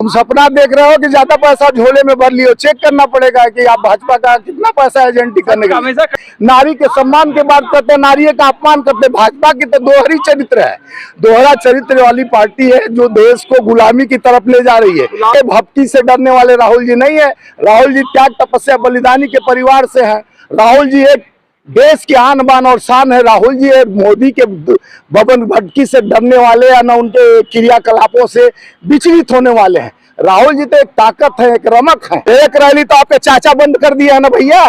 तुम सपना देख रहे हो कि ज्यादा पैसा झोले में भर लियो। चेक करना पड़ेगा कि आप भाजपा का कितना पैसा एजेंटी करने का। नारी के सम्मान के बात करते हैं, नारी का अपमान करते हैं। भाजपा की तो दोहरी चरित्र है, दोहरा चरित्र वाली पार्टी है जो देश को गुलामी की तरफ ले जा रही है। भक्ति से डरने वाले राहुल जी नहीं है। राहुल जी त्याग तपस्या बलिदानी के परिवार से हैं। राहुल जी एक देश की आन बान और शान है। राहुल जी मोदी के बबन भटकी से डरने वाले या न उनके क्रियाकलापों से विचलित होने वाले हैं। राहुल जी तो एक ताकत है, एक रमक है। एक रैली तो आपके चाचा बंद कर दिया है ना भैया।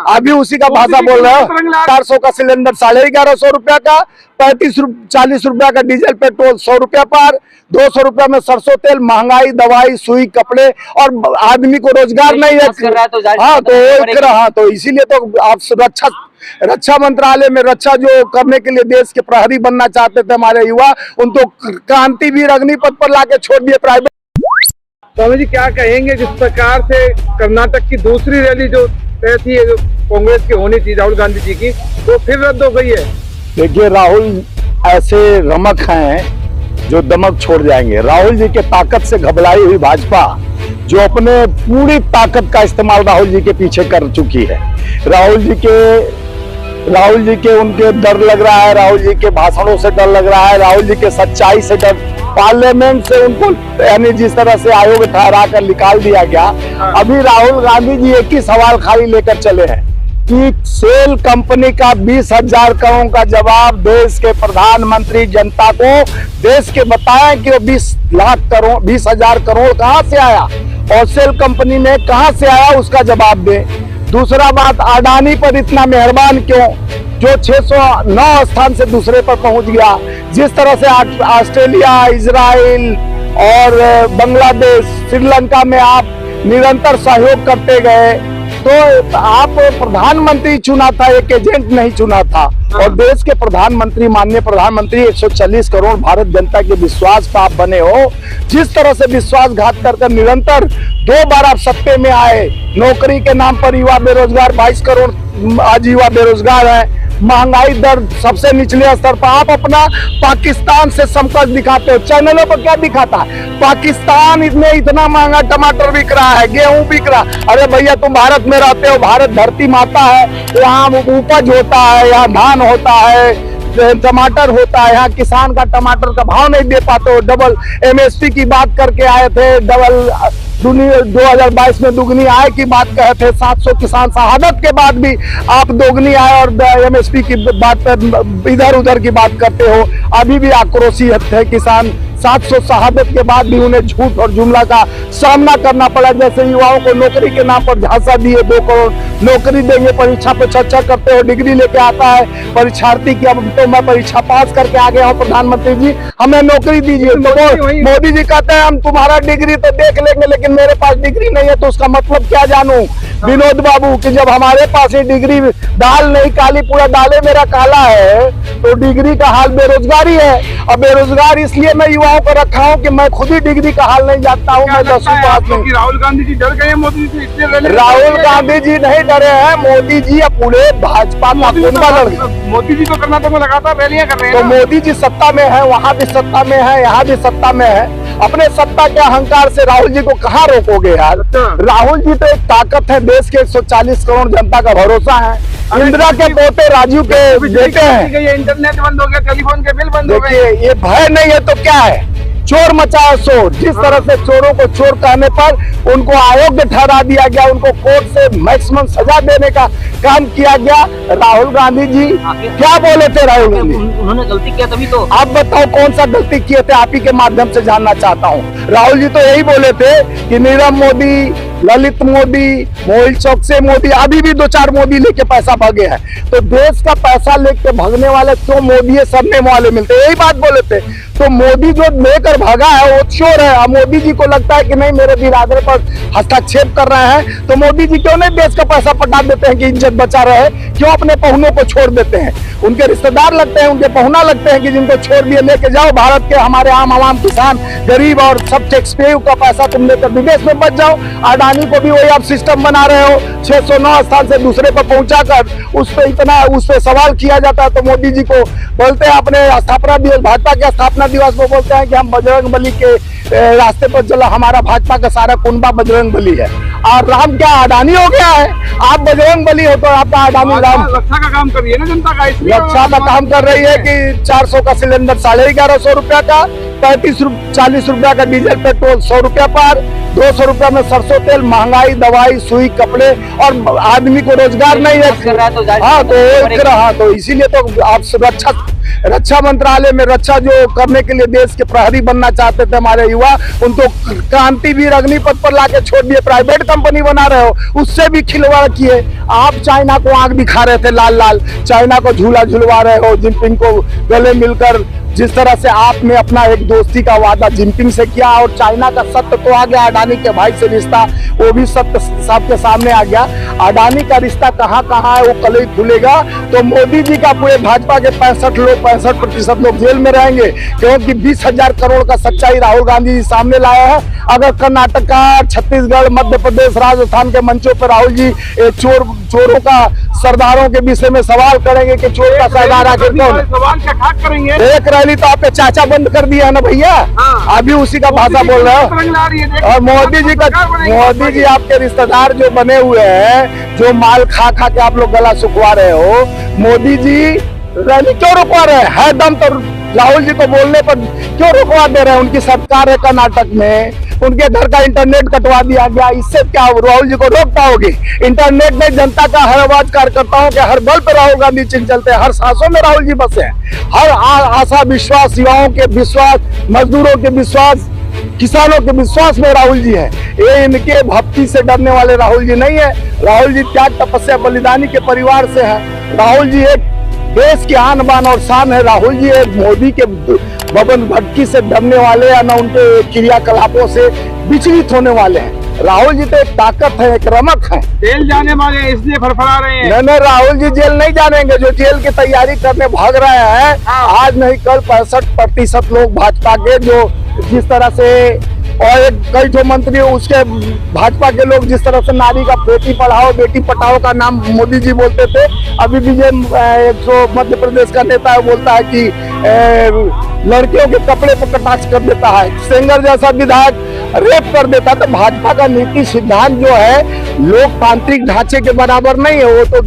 अभी उसी का भाषा बोल रहे हो। 400 का सिलेंडर 1150 रुपया का, 40 रुपया का डीजल पेट्रोल 100 रुपया पर, 200 रुपया में सरसों तेल। महंगाई, दवाई, सुई, कपड़े और आदमी को रोजगार नहीं है। हाँ तो इसीलिए तो आप रक्षा मंत्रालय में रक्षा जो करने के लिए देश के प्रहरी बनना चाहते थे हमारे युवा, उनको क्रांतिवीर अग्निपथ पर लाके छोड़ दिए प्राइवेट। स्वामी जी क्या कहेंगे जिस प्रकार से कर्नाटक की दूसरी रैली जो तय थी, जो कांग्रेस की होनी थी राहुल गांधी जी की, वो फिर रद्द हो गई है। देखिए राहुल ऐसे रमक हैं जो दमक छोड़ जाएंगे। राहुल जी के ताकत से घबराई हुई भाजपा जो अपने पूरी ताकत का इस्तेमाल राहुल जी के पीछे कर चुकी है। राहुल जी के उनके डर लग रहा है, राहुल जी के भाषणों से डर लग रहा है, राहुल जी के सच्चाई से डर। पार्लियामेंट से उनको यानी जिस तरह से आयोग ठहरा कर निकाल दिया गया। अभी राहुल गांधी जी एक ही सवाल खाली लेकर चले हैं कि सेल कंपनी का 20,000 करोड़ का जवाब देश के प्रधानमंत्री जनता को देश के बताएं कि वो 20,000 करोड़ कहां से आया और सेल कंपनी में कहां से आया, उसका जवाब दें। दूसरा बात, अडानी पर इतना मेहरबान क्यों जो 609 स्थान से दूसरे पर पहुंच गया। जिस तरह से ऑस्ट्रेलिया, इजराइल और बांग्लादेश, श्रीलंका में आप निरंतर सहयोग करते गए, तो आप प्रधानमंत्री चुना था, एक एजेंट नहीं चुना था। और देश के प्रधानमंत्री, माननीय प्रधानमंत्री 140 करोड़ भारत जनता के विश्वास पर आप बने हो। जिस तरह से विश्वासघात कर निरंतर 2 बार आप सत्ते में आए, नौकरी के नाम पर युवा बेरोजगार 22 करोड़ आज युवा बेरोजगार है। महंगाई दर सबसे निचले स्तर पर। आप अपना पाकिस्तान से समकक्ष दिखाते हो। चैनलों पर क्या दिखाता है? पाकिस्तान में इतना महंगा टमाटर बिक रहा है, गेहूं बिक रहा। अरे भैया तुम भारत में रहते हो, भारत धरती माता है, यहाँ उपज होता है, यहाँ धान होता है, टमाटर होता है। यहाँ किसान का टमाटर का भाव नहीं दे पाते हो। डबल MSP की बात करके आए थे, 2022 में दुगनी आय की बात कहे थे। 700 किसान शहादत के बाद भी आप दोगुनी आय और MSP की बात पर इधर उधर की बात करते हो। अभी भी आक्रोशित है किसान। 700 शहादत के बाद भी उन्हें झूठ और जुमला का सामना करना पड़ा। जैसे युवाओं को नौकरी के नाम पर झांसा दिए, 2 करोड़ नौकरी देंगे, परीक्षा पे चर्चा करते हो, डिग्री लेके आता है परीक्षार्थी की, अब तो मैं परीक्षा पास करके आ गया हूँ, प्रधानमंत्री जी हमें नौकरी दीजिए। तो मोदी जी कहते हैं हम तुम्हारा डिग्री तो देख लेंगे, लेकिन मेरे पास डिग्री नहीं है। तो उसका मतलब क्या जानूं विनोद बाबू कि जब हमारे पास ही डिग्री दाल नहीं काली, पूरा दाले मेरा काला है, तो डिग्री का हाल बेरोजगारी है। और बेरोजगार इसलिए मैं युवाओं को रखा हूँ कि मैं खुद ही डिग्री का हाल नहीं जानता हूँ। मैं 10वीं पास में। राहुल गांधी जी डर गए मोदी जी से? राहुल गांधी जी नहीं डरे हैं, मोदी जी या पूरे भाजपा का कुंभा लड़ गए। मोदी जी तो कर्नाटक में लगातार रैलियां कर रहे हैं। तो मोदी जी सत्ता में है, वहाँ भी सत्ता में है, यहाँ भी सत्ता में है। अपने सत्ता के अहंकार से राहुल जी को कहाँ रोकोगे यार? राहुल जी तो एक ताकत है, देश के 140 करोड़ जनता का भरोसा है। इंदिरा के पोते राजू के बेटे हैं। ये इंटरनेट बंद हो गया, टेलीफोन के बिल बंद हो गए। ये भय नहीं है तो क्या है? चोर मचाया शोर। जिस तरह से चोरों को चोर कहने पर उनको अयोग्य ठहरा दिया गया, उनको कोर्ट से मैक्सिमम सजा देने का काम किया गया। राहुल गांधी जी क्या बोले थे? राहुल गांधी उन्होंने गलती किया तभी तो। आप बताओ कौन सा गलती किए थे? आप ही के माध्यम से जानना चाहता हूँ। राहुल जी तो यही बोले थे कि नीरव मोदी, ललित मोदी, मोहिल चौक से मोदी, अभी भी 2-4 मोदी लेके पैसा भागे हैं। तो देश का पैसा लेके भागने वाले क्यों मोदी सरने वाले मिलते, यही बात बोले थे। तो मोदी जो लेकर भागा है वो चोर है। और मोदी जी को लगता है कि नहीं मेरे बिरादर पर हस्तक्षेप कर रहे हैं, तो मोदी जी क्यों नहीं देश का पैसा पटा देते हैं कि इज्जत बचा रहे? क्यों अपने पहुनों को छोड़ देते हैं? उनके रिश्तेदार लगते हैं, उनके पहुना लगते हैं कि जिनको छोड़ दिए लेके जाओ। भारत के हमारे आम किसान, गरीब और सब टैक्स पेयर का पैसा तुम लेकर विदेश में बच जाओ। अडानी को भी वही आप सिस्टम बना रहे हो। 609 स्थान से दूसरे पर पहुंचाकर उस पर सवाल किया जाता है। तो मोदी जी को बोलते हैं अपने स्थापना दिवस, भाजपा के स्थापना दिवस में बोलते हैं कि हम बजरंग बली के रास्ते पर चला, हमारा भाजपा का सारा कुनबा बजरंग बली है। और राम क्या अडानी हो गया है? आप बजरंग बली हो तो आपका अडानी राम। रक्षा का काम कर रही है ना जनता का, इसलिए रक्षा का काम कर रही है कि 400 का सिलेंडर 1150 रुपया का, 40 रुपया का डीजल पेट्रोल 100 रुपया पर, 200 रुपया में सरसों तेल, महंगाई, दवाई, सुई, कपड़े, और आदमी को रोजगार नहीं है। हाँ तो इसीलिए तो आप रक्षा मंत्रालय में रक्षा जो करने के लिए देश के प्रहरी बनना चाहते थे हमारे युवा, उनको क्रांतिवीर अग्निपथ पर लाके छोड़ दिए, प्राइवेट कंपनी बना रहे हो, उससे भी खिलवाड़ किए। आप चाइना को आंख दिखा रहे थे लाल लाल, चाइना को झूला झुलवा रहे हो, जिनपिंग को गले मिलकर जिस तरह से आपने अपना एक दोस्ती का वादा जिनपिंग से किया, और चाइना का सत्य तो आ गया, अडानी के भाई से रिश्ता वो भी सत्य सबके सामने आ गया। अडानी का रिश्ता कहाँ कहाँ है वो कल ही खुलेगा। तो मोदी जी का पूरे भाजपा के 65% लोग जेल में रहेंगे, क्योंकि 20,000 करोड़ का सच्चाई राहुल गांधी जी सामने लाया है। अगर कर्नाटका, छत्तीसगढ़, मध्य प्रदेश, राजस्थान के मंचों पर राहुल जी चोरों का सरदारों के विषय में सवाल करेंगे कि चोर का सरदार आखिर कौन है, सवाल क्या ठाक करेंगे। एक रैली तो आपने चाचा बंद कर दिया है ना भैया, अभी उसी का भाषा बोल रहे हो। और मोदी जी आपके रिश्तेदार जो बने हुए हैं, जो माल खा खा के आप लोग गला सुखवा रहे हो, मोदी जी रैली क्यों रुकवा रहे हैं? है दम तो राहुल जी को बोलने पर क्यों रुकवा दे रहे हैं? उनकी सरकार है कर्नाटक में, उनके घर का इंटरनेट कटवा दिया गया, इससे क्या राहुल जी को रोक पाओगे? इंटरनेट में जनता का हर आवाज कार्यकर्ताओं के हर बल पर राहुल गांधी चिन्ह चलते हैं, हर सांसों में राहुल जी बसे हैं, हर आशा विश्वास, युवाओं के विश्वास, मजदूरों के विश्वास, किसानों के विश्वास में राहुल जी है। ये इनके भक्ति से डरने वाले राहुल जी नहीं है। राहुल जी त्याग, तपस्या, बलिदानी के परिवार से है। राहुल जी एक देश की आन बान और शान है। राहुल जी एक मोदी के बबन भटकी से डरने वाले या न उनके क्रियाकलापों से विचलित होने वाले हैं। राहुल जी तो एक ताकत है, एक रमक है। जेल जाने वाले हैं इसलिए फड़फड़ा रहे हैं। नहीं, राहुल जी जेल नहीं जानेंगे। जो जेल की तैयारी करने भाग रहे हैं, आज नहीं कल 65% लोग भाजपा के, जो जिस तरह से, और कई जो मंत्री उसके भाजपा के लोग जिस तरह से नारी का बेटी पढ़ाओ बेटी पढ़ाओ का नाम मोदी जी बोलते थे, अभी भी एक जो मध्य प्रदेश का नेता है बोलता है कि लड़कियों के कपड़े पर कटाक्ष कर देता है, सेंगर जैसा विधायक रेप कर देता है। तो भाजपा का नीति सिद्धांत जो है लोकतांत्रिक ढांचे के बराबर नहीं है। वो तो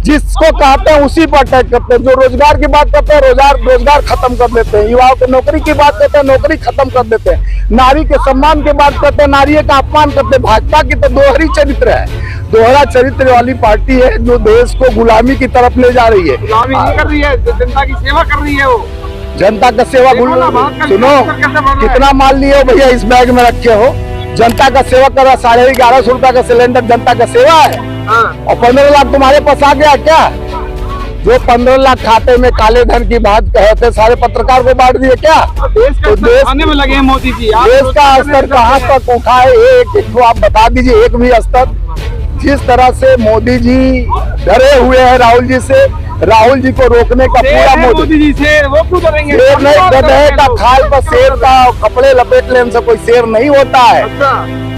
जिसको कहते हैं उसी पर अटैक करते हैं। जो रोजगार की बात करते हैं रोजगार खत्म कर देते हैं, युवाओं की नौकरी की बात करते हैं नौकरी खत्म कर देते हैं, नारी के सम्मान की बात करते हैं नारी का अपमान करते हैं। भाजपा की तो दोहरी चरित्र है, दोहरा चरित्र वाली पार्टी है जो देश को गुलामी की तरफ ले जा रही है। गुलामी नहीं कर रही है, जनता की सेवा कर रही है। वो जनता का सेवा सुनो, कितना माल लिए हो भैया इस बैग में रखे हो? जनता का सेवा कर रहा, 1150 रुपया का सिलेंडर जनता का सेवा है। और 15 लाख तुम्हारे पास आ गया क्या? जो 15 लाख खाते में काले धन की बात कहे थे, सारे पत्रकार को बांट दिए क्या? तो देश आने में लगे हैं मोदी जी। देश का स्तर कहाँ तक उठा है एक आप बता दीजिए, एक भी स्तर। जिस तरह से मोदी जी डरे हुए हैं राहुल जी से, राहुल जी को रोकने का पूरा मोदी जी से वो क्यों डरेंगे? शेर नहीं, गधे का खाल पर शेर का कपड़े लपेट लेने से कोई शेर नहीं होता है।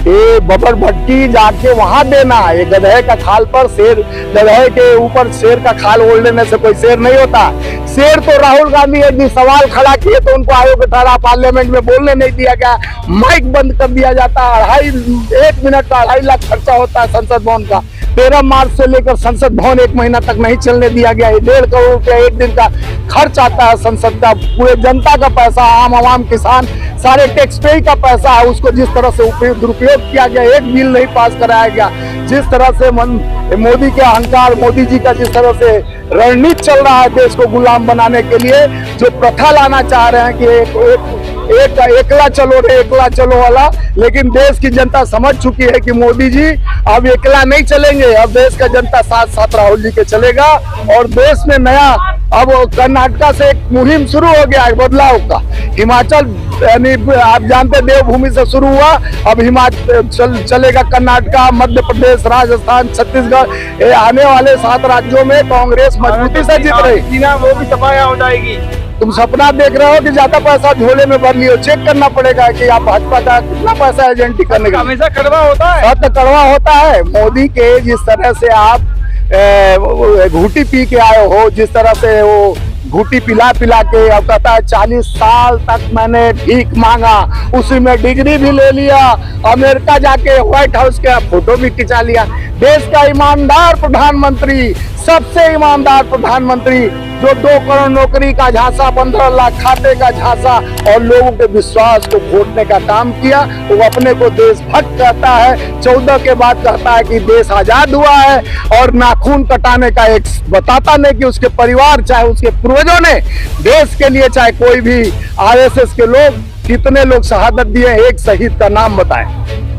ये बबर भट्टी जाके वहां देना, ये गधे का खाल पर शेर, गधे के ऊपर शेर का खाल ओढ़ लेने से कोई शेर नहीं होता। शेर तो राहुल गांधी एक दिन सवाल खड़ा किए तो उनको आयोग 18 पार्लियामेंट में बोलने नहीं दिया गया, माइक बंद कर दिया जाता। 1 मिनट का 2.5 लाख खर्चा होता है संसद भवन का। 13 मार्च से लेकर संसद भवन 1 महीना तक नहीं चलने दिया गया। 1.5 करोड़ रुपया एक दिन का खर्च आता है संसद का। पूरे जनता का पैसा, आम किसान, सारे टैक्स पे का पैसा है, उसको जिस तरह से दुरुपयोग किया गया, एक बिल नहीं पास कराया गया। जिस तरह से मोदी के अहंकार, मोदी जी का जिस तरह से रणनीति चल रहा है देश को गुलाम बनाने के लिए, जो प्रथा लाना चाह रहे हैं कि एकला चलो वाला, लेकिन देश की जनता समझ चुकी है कि मोदी जी अब एकला नहीं चलेंगे। अब देश का जनता साथ साथ राहुल जी के चलेगा और देश में नया, अब कर्नाटका से एक मुहिम शुरू हो गया है बदलाव का। हिमाचल यानी आप जानते देवभूमि से शुरू हुआ, अब हिमाचल चलेगा कर्नाटका, मध्य प्रदेश, राजस्थान, छत्तीसगढ़। आने वाले 7 राज्यों में कांग्रेस मजबूती से जीत रही, वो भी सफाया हो जाएगी। तुम सपना देख रहे हो कि ज्यादा पैसा झोले में भर लियो, चेक करना पड़ेगा कि आप भाजपा का कितना पैसा एजेंटी करने का। हमेशा कड़वा होता है, सत्य कड़वा होता है। मोदी के जिस तरह से आप घूटी पी के आए हो, जिस तरह से वो घूटी पिला पिला के, और कहता है 40 साल तक मैंने भीख मांगा, उसी में डिग्री भी ले लिया, अमेरिका जाके व्हाइट हाउस के फोटो भी खिंचा लिया। देश का ईमानदार प्रधानमंत्री, सबसे ईमानदार प्रधानमंत्री, जो 2 करोड़ नौकरी का झांसा, 15 लाख खाते का झांसा और लोगों के विश्वास को खोटने का काम किया, वो अपने को देशभक्त कहता है। 14 के बाद कहता है कि देश आजाद हुआ है, और नाखून कटाने का एक बताता नहीं कि उसके परिवार, चाहे उसके पूर्वजों ने देश के लिए, चाहे कोई भी आरएसएस के लोग, कितने लोग शहादत दिए, एक शहीद का नाम बताएं।